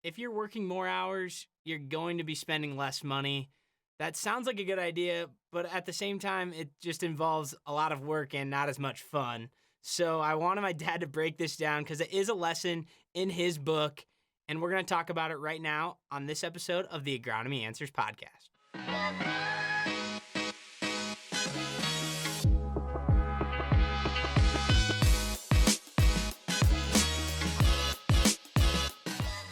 if you're working more hours, you're going to be spending less money. That sounds like a good idea, but at the same time, it just involves a lot of work and not as much fun. So I wanted my dad to break this down because it is a lesson in his book, and we're going to talk about it right now on this episode of the Agronomy Answers podcast.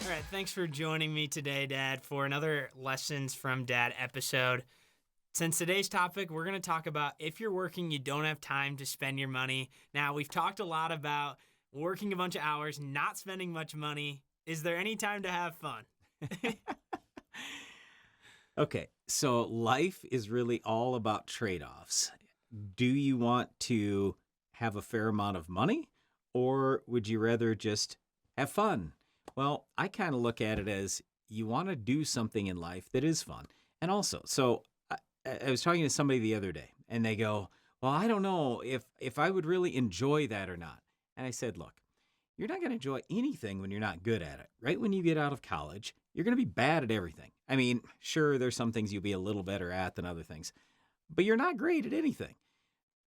All right, thanks for joining me today, Dad, for another Lessons from Dad episode. Since today's topic, we're going to talk about if you're working, you don't have time to spend your money. Now, we've talked a lot about working a bunch of hours, not spending much money. Is there any time to have fun? Okay, so life is really all about trade-offs. Do you want to have a fair amount of money, or would you rather just have fun? Well, I kind of look at it as you want to do something in life that is fun. And also, I was talking to somebody the other day, and they go, well, I don't know if I would really enjoy that or not. And I said, look, you're not going to enjoy anything when you're not good at it. Right when you get out of college, you're going to be bad at everything. I mean, sure, there's some things you'll be a little better at than other things, but you're not great at anything.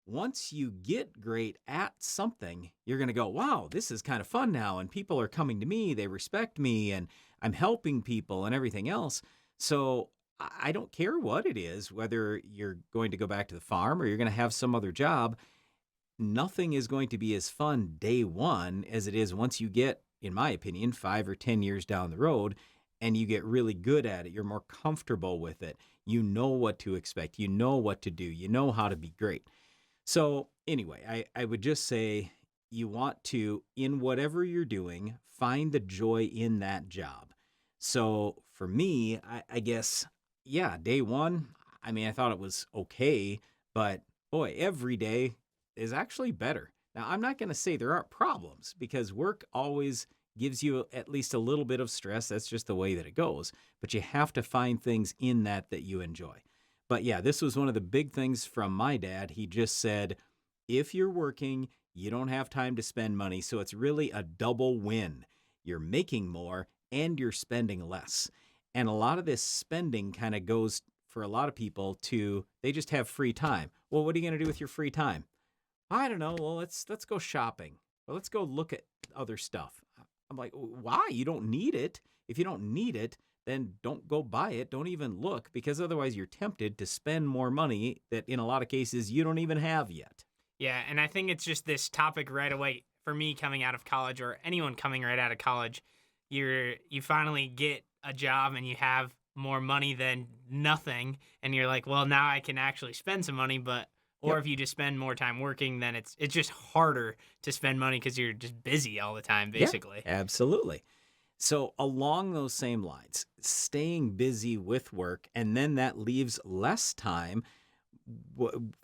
Once you get great at something, you're going to go, wow, this is kind of fun now, and people are coming to me, they respect me, and I'm helping people and everything else. So I don't care what it is, whether you're going to go back to the farm or you're going to have some other job. Nothing is going to be as fun day one as it is once you get, in my opinion, 5 or 10 years down the road and you get really good at it. You're more comfortable with it. You know what to expect. You know what to do. You know how to be great. So anyway, I would just say you want to, in whatever you're doing, find the joy in that job. So for me, I guess, yeah, day one, I mean, I thought it was okay, but boy, every day is actually better. Now, I'm not going to say there aren't problems because work always gives you at least a little bit of stress. That's just the way that it goes. But you have to find things in that you enjoy. But yeah, this was one of the big things from my dad. He just said, if you're working, you don't have time to spend money. So it's really a double win. You're making more and you're spending less. And a lot of this spending kind of goes for a lot of people to, they just have free time. Well, what are you going to do with your free time? I don't know. Well, let's go shopping. Well, let's go look at other stuff. I'm like, why? You don't need it. If you don't need it, then don't go buy it. Don't even look, because otherwise you're tempted to spend more money that in a lot of cases you don't even have yet. Yeah, and I think it's just this topic right away for me coming out of college, or anyone coming right out of college. You finally get a job and you have more money than nothing, and you're like, well, now I can actually spend some money. Or if you just spend more time working, then it's just harder to spend money because you're just busy all the time, basically. Yeah, absolutely. So along those same lines, staying busy with work, and then that leaves less time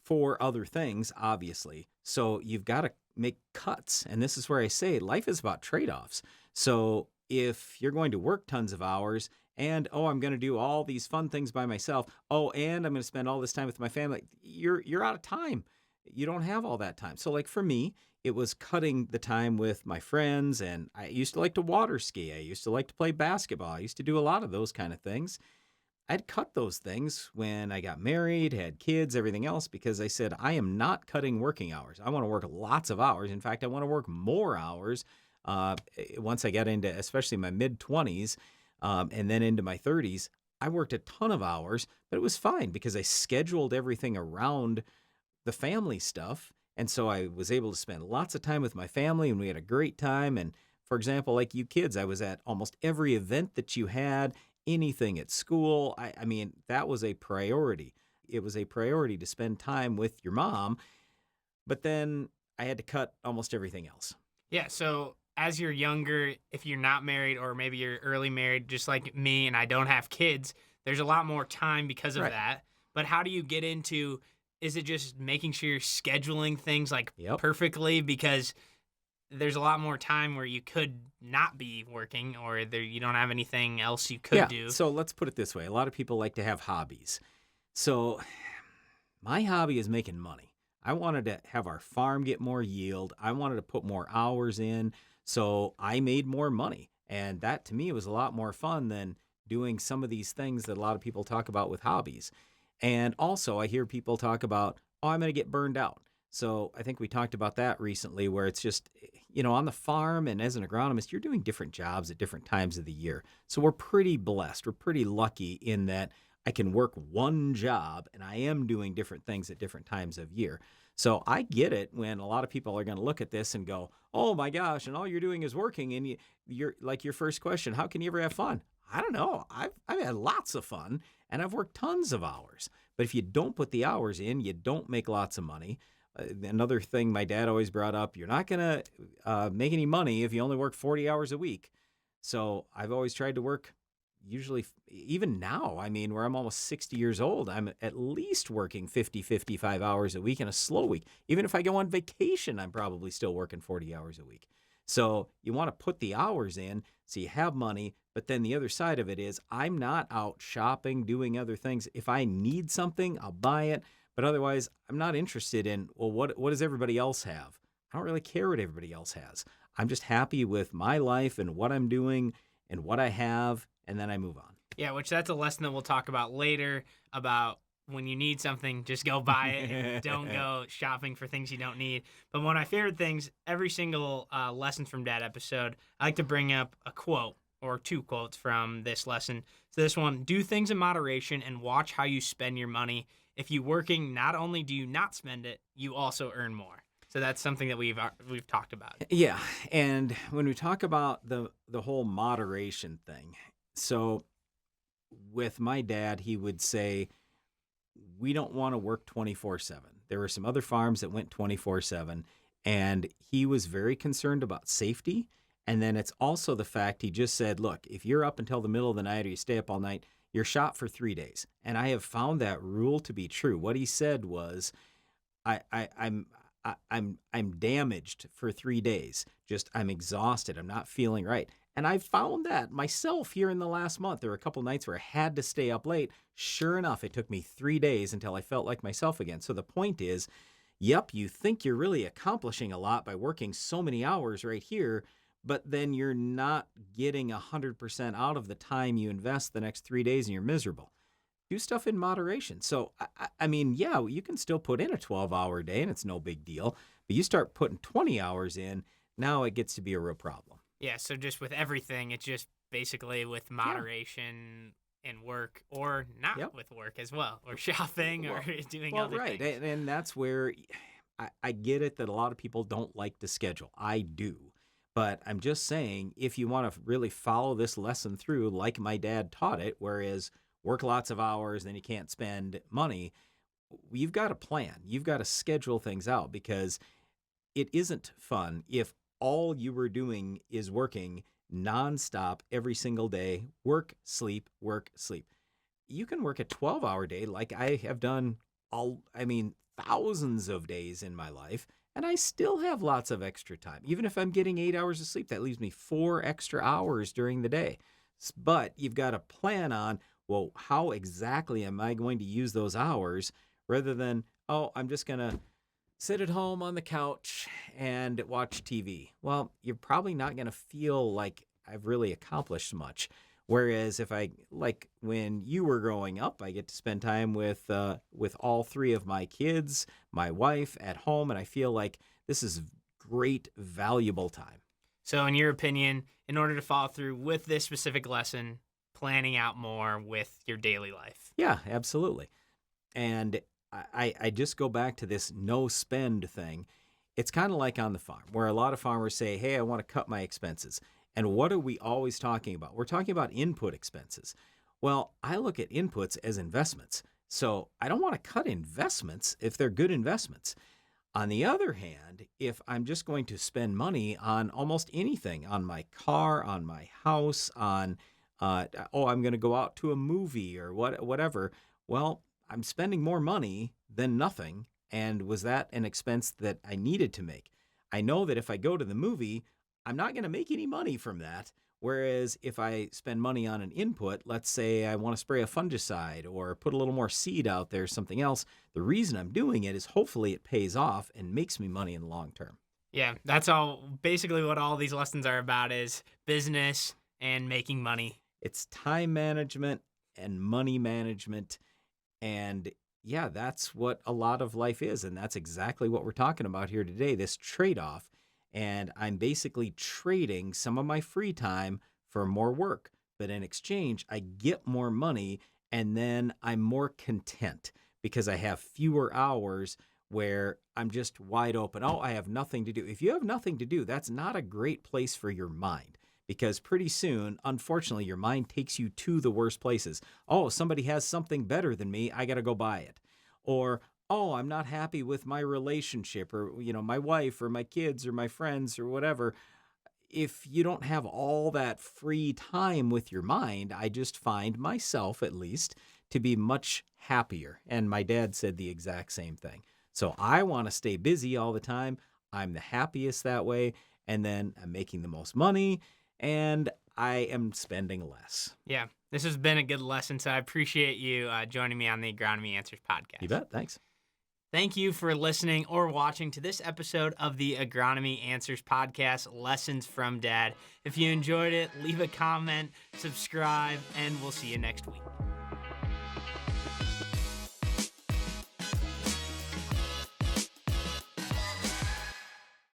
for other things, obviously. So you've got to make cuts. And this is where I say life is about trade-offs. So if you're going to work tons of hours and, I'm going to do all these fun things by myself, and I'm going to spend all this time with my family, you're out of time. You don't have all that time. So like for me, it was cutting the time with my friends, and I used to like to water ski. I used to like to play basketball. I used to do a lot of those kind of things. I'd cut those things when I got married, had kids, everything else, because I said, I am not cutting working hours. I want to work lots of hours. In fact, I want to work more hours once I got into, especially my mid-20s, and then into my 30s. I worked a ton of hours, but it was fine because I scheduled everything around the family stuff. And so I was able to spend lots of time with my family, and we had a great time. And for example, like you kids, I was at almost every event that you had, anything at school. I mean, that was a priority. It was a priority to spend time with your mom. But then I had to cut almost everything else. Yeah, so as you're younger, if you're not married or maybe you're early married, just like me, and I don't have kids, there's a lot more time because of that. But how do you get into, is it just making sure you're scheduling things like perfectly? Because there's a lot more time where you could not be working, or you don't have anything else you could do. So let's put it this way. A lot of people like to have hobbies. So my hobby is making money. I wanted to have our farm get more yield. I wanted to put more hours in. So I made more money. And that to me was a lot more fun than doing some of these things that a lot of people talk about with hobbies. And also, I hear people talk about, oh, I'm going to get burned out. So I think we talked about that recently, where it's just, on the farm and as an agronomist, you're doing different jobs at different times of the year. So we're pretty blessed. We're pretty lucky in that I can work one job and I am doing different things at different times of year. So I get it when a lot of people are going to look at this and go, oh my gosh, and all you're doing is working. And you're like your first question, how can you ever have fun? I don't know. I've had lots of fun and I've worked tons of hours. But if you don't put the hours in, you don't make lots of money. Another thing my dad always brought up, you're not going to make any money if you only work 40 hours a week. So I've always tried to work, usually, even now, I mean, where I'm almost 60 years old, I'm at least working 50, 55 hours a week in a slow week. Even if I go on vacation, I'm probably still working 40 hours a week. So you want to put the hours in so you have money. But then the other side of it is I'm not out shopping, doing other things. If I need something, I'll buy it. But otherwise, I'm not interested in, well, what does everybody else have? I don't really care what everybody else has. I'm just happy with my life and what I'm doing and what I have, and then I move on. Yeah, which that's a lesson that we'll talk about later, about when you need something, just go buy it and don't go shopping for things you don't need. But one of my favorite things, every single Lessons from Dad episode, I like to bring up a quote or two quotes from this lesson. So this one, do things in moderation and watch how you spend your money. If you're working, not only do you not spend it, you also earn more. So that's something that we've talked about. Yeah, and when we talk about the whole moderation thing, so with my dad, he would say, we don't want to work 24/7. There were some other farms that went 24/7, and he was very concerned about safety. And then it's also the fact he just said, look, if you're up until the middle of the night or you stay up all night, you're shot for 3 days. And I have found that rule to be true. What he said was, I'm damaged for 3 days. Just I'm exhausted. I'm not feeling right. And I found that myself here in the last month. There were a couple nights where I had to stay up late. Sure enough, it took me 3 days until I felt like myself again. So the point is, yep, you think you're really accomplishing a lot by working so many hours right here, but then you're not getting 100% out of the time you invest the next 3 days and you're miserable. Do stuff in moderation. So, I mean, yeah, you can still put in a 12-hour day and it's no big deal, but you start putting 20 hours in, now it gets to be a real problem. Yeah, so just with everything, it's just basically with moderation in work or not with work as well, or shopping or doing other right. things. And that's where I get it that a lot of people don't like to schedule. I do. But I'm just saying, if you want to really follow this lesson through like my dad taught it, whereas work lots of hours, then you can't spend money, you've got a plan. You've got to schedule things out, because it isn't fun if all you were doing is working nonstop every single day, work, sleep, work, sleep. You can work a 12-hour day like I have done thousands of days in my life, and I still have lots of extra time. Even if I'm getting 8 hours of sleep, that leaves me 4 extra hours during the day. But you've got to plan on, well, how exactly am I going to use those hours, rather than, oh, I'm just going to sit at home on the couch and watch TV. Well, you're probably not going to feel like I've really accomplished much. Whereas if like when you were growing up, I get to spend time with all 3 of my kids, my wife at home, and I feel like this is great, valuable time. So in your opinion, in order to follow through with this specific lesson, planning out more with your daily life? Yeah, absolutely. And I just go back to this no spend thing. It's kind of like on the farm, where a lot of farmers say, hey, I want to cut my expenses. And what are we always talking about? We're talking about input expenses. Well, I look at inputs as investments. So I don't want to cut investments if they're good investments. On the other hand, if I'm just going to spend money on almost anything, on my car, on my house, on, I'm going to go out to a movie or whatever, well, I'm spending more money than nothing. And was that an expense that I needed to make? I know that if I go to the movie, I'm not going to make any money from that. Whereas if I spend money on an input, let's say I want to spray a fungicide or put a little more seed out there, something else, the reason I'm doing it is hopefully it pays off and makes me money in the long term. Yeah, that's all. Basically what all these lessons are about is business, and making money. It's time management and money management. And yeah, that's what a lot of life is. And that's exactly what we're talking about here today, this trade-off. And I'm basically trading some of my free time for more work. But in exchange, I get more money, and then I'm more content because I have fewer hours where I'm just wide open. Oh, I have nothing to do. If you have nothing to do, that's not a great place for your mind, because pretty soon, unfortunately, your mind takes you to the worst places. Oh, somebody has something better than me. I got to go buy it. Or, oh, I'm not happy with my relationship, or, my wife or my kids or my friends or whatever. If you don't have all that free time with your mind, I just find myself, at least, to be much happier. And my dad said the exact same thing. So I want to stay busy all the time. I'm the happiest that way. And then I'm making the most money, and I am spending less. Yeah, this has been a good lesson, so I appreciate you joining me on the Agronomy Answers podcast. You bet. Thanks. Thank you for listening or watching to this episode of the Agronomy Answers podcast, Lessons from Dad. If you enjoyed it, leave a comment, subscribe, and we'll see you next week.